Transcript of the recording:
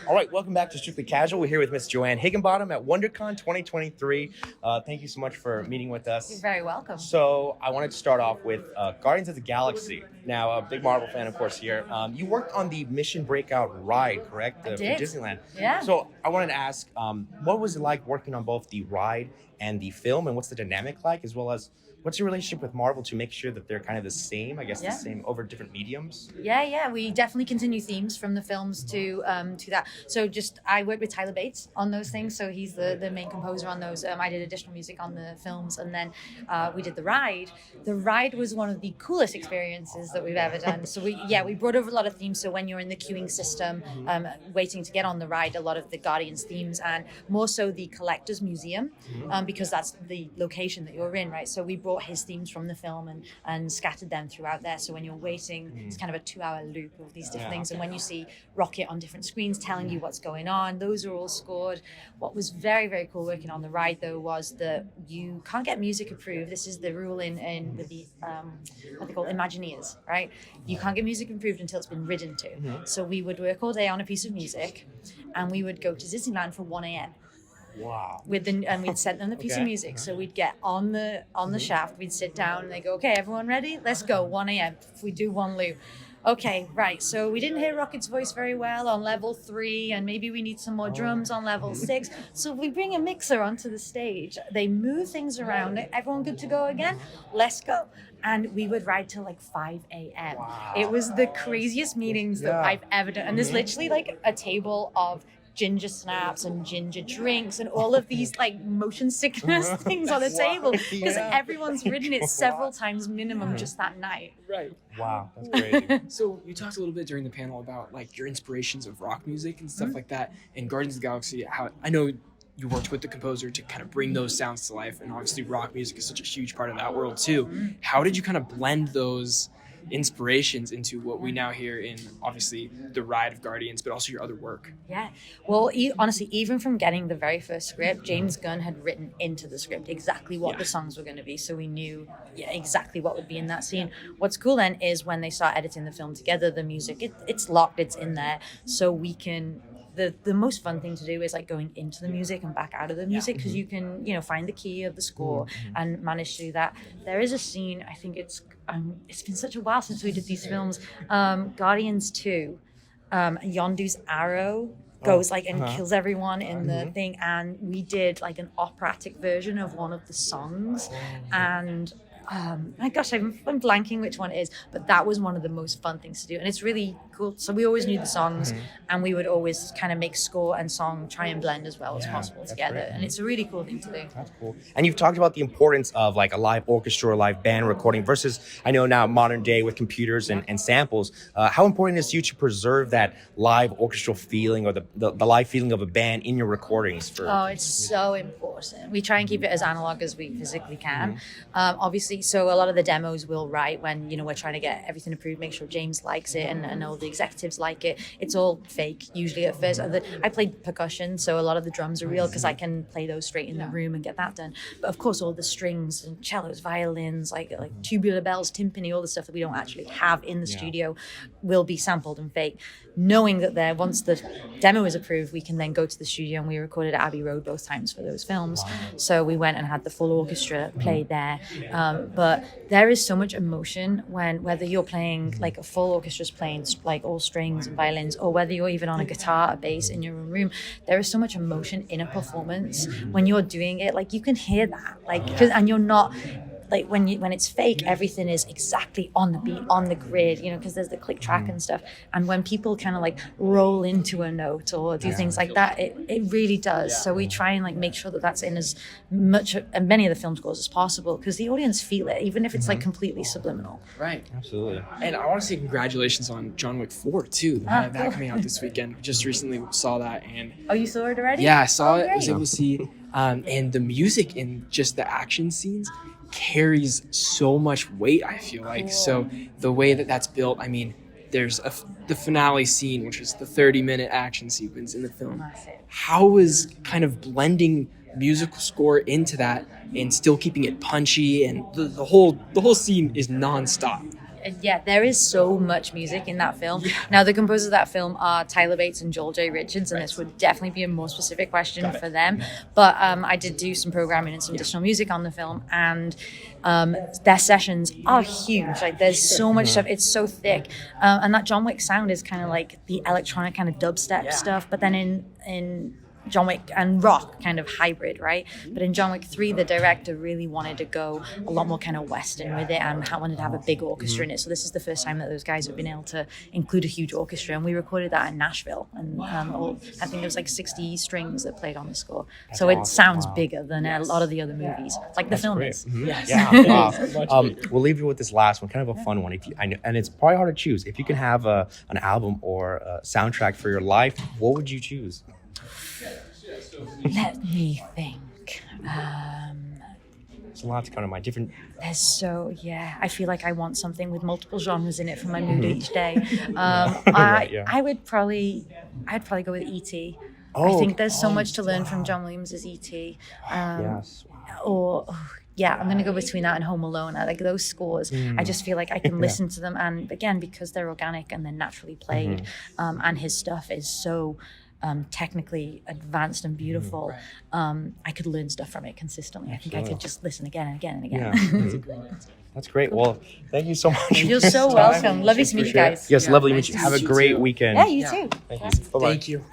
All right, welcome back to Strictly Casual. We're here with Miss Joanne Higginbottom at Wondercon 2023. Thank you so much for meeting with us. You're very welcome. So I wanted to start off with Guardians of the Galaxy. Now, a big Marvel fan, of course, here. You worked on the Mission Breakout ride, correct? I For did. Disneyland. Yeah. So I wanted to ask, what was it like working on both the ride and the film, and what's the dynamic like, as well as what's your relationship with Marvel to make sure that they're kind of the same, the same over different mediums? Yeah. We definitely continue themes from the films to that. So I worked with Tyler Bates on those things. So he's the main composer on those. I did additional music on the films, and then we did the ride. The ride was one of the coolest experiences that we've ever done. So we brought over a lot of themes. So when you're in the queuing system, waiting to get on the ride, a lot of the Guardians themes, and more so the Collector's Museum, because that's the location that you're in, right? So we brought his themes from the film and scattered them throughout there. So when you're waiting, it's kind of a 2-hour loop of these different things. And when you see Rocket on different screens telling you what's going on, those are all scored. What was very, very cool working on the ride, though, was that you can't get music approved. This is the rule in with the what they call Imagineers, right? You can't get music approved until it's been ridden to. So we would work all day on a piece of music, and we would go to Disneyland for 1 a.m. Wow. And we'd send them the piece of music. So we'd get on the shaft, we'd sit down, and they go, okay, everyone ready? Let's go, 1 a.m. If we do one loop. Okay, right. So we didn't hear Rocket's voice very well on level 3, and maybe we need some more drums on level 6. So we bring a mixer onto the stage. They move things around. Everyone good to go again? Let's go. And we would ride till like 5 a.m. Wow. It was the craziest meetings that I've ever done. And there's literally like a table of ginger snaps and ginger drinks and all of these like motion sickness things on the table, because everyone's ridden it several times minimum just that night. Right. Wow, that's crazy. So you talked a little bit during the panel about like your inspirations of rock music and stuff like that, and Guardians of the Galaxy. How I know you worked with the composer to kind of bring those sounds to life, and obviously rock music is such a huge part of that world too. How did you kind of blend those inspirations into what we now hear in obviously the ride of Guardians, but also your other work? Yeah, well, honestly, even from getting the very first script, James Gunn had written into the script exactly what the songs were going to be, so we knew exactly what would be in that scene. What's cool then is when they start editing the film together, the music, it's locked, it's in there, so we can. The most fun thing to do is like going into the music and back out of the music, because you can find the key of the score and manage to do that. There is a scene, I think it's been such a while since we did these films, Guardians 2, Yondu's arrow goes and kills everyone in the thing, and we did like an operatic version of one of the songs, and my gosh, I'm blanking which one it is, but that was one of the most fun things to do, and it's really cool. So we always knew the songs, and we would always kind of make score and song try and blend as well as possible together, and it's a really cool thing to do. That's cool. And you've talked about the importance of like a live orchestra or live band recording versus, I know now modern day with computers and samples. How important is it to you to preserve that live orchestral feeling or the live feeling of a band in your recordings? It's so important. We try and keep it as analog as we physically can. Obviously, so a lot of the demos we'll write when we're trying to get everything approved, make sure James likes it and all the executives like it. It's all fake usually at first. I played percussion, so a lot of the drums are real because I can play those straight in the room and get that done. But of course, all the strings and cellos, violins, like tubular bells, timpani, all the stuff that we don't actually have in the studio will be sampled and fake. Knowing that once the demo is approved, we can then go to the studio, and we recorded at Abbey Road both times for those films. So we went and had the full orchestra played there. But there is so much emotion whether you're playing like a full orchestra's playing like all strings and violins, or whether you're even on a guitar, a bass in your own room, there is so much emotion in a performance when you're doing it. Like you can hear that, and you're not. Like when it's fake, everything is exactly on the beat, on the grid, because there's the click track and stuff. And when people kind of like roll into a note or do things like that, it really does. So we try and like make sure that that's in as much and many of the film scores as possible, because the audience feel it, even if it's like completely subliminal. Right. Absolutely. And I want to say congratulations on John Wick 4 too. That coming out this weekend. Just recently saw that, and you saw it already? Yeah, I saw it. Great. I was able to see, and the music in just the action scenes carries so much weight, I feel like. Cool. So the way that's built, I mean, there's the finale scene, which is the 30-minute action sequence in the film. How was kind of blending musical score into that and still keeping it punchy, and the whole scene is nonstop? Yeah, there is so much music in that film. Now, the composers of that film are Tyler Bates and Joel J. Richards, and this would definitely be a more specific question for them. But I did do some programming and some additional music on the film, and their sessions are huge. Like, there's so much stuff. It's so thick. And that John Wick sound is kind of like the electronic kind of dubstep stuff, but then in John Wick and rock kind of hybrid, right? But in John Wick 3, the director really wanted to go a lot more kind of Western with it and wanted to have a big orchestra in it. So this is the first time that those guys have been able to include a huge orchestra. And we recorded that in Nashville. And I think there was like 60 strings that played on the score. That's so it awesome. sounds bigger than a lot of the other movies, like the film Great. is. Yes. Yeah, wow. We'll leave you with this last one, kind of a fun one. And it's probably hard to choose. If you can have an album or a soundtrack for your life, what would you choose? Let me think. There's a lot to come to mind. Different. I feel like I want something with multiple genres in it for my mood each day. Right, yeah. I'd probably go with E.T. Oh, I think there's so much to learn from John Williams' E.T. Yes. I'm going to go between that and Home Alone. I like those scores. I just feel like I can listen to them. And again, because they're organic and they're naturally played, and his stuff is so technically advanced and beautiful, I could learn stuff from it consistently. I think I could just listen again and again and again. Yeah. That's great. Well, thank you so much. You're so welcome. Lovely to meet you guys. Yes, lovely to nice meet you. to Have a meet you great too. weekend. Yeah, you too. Thank you. Bye-bye. Thank you.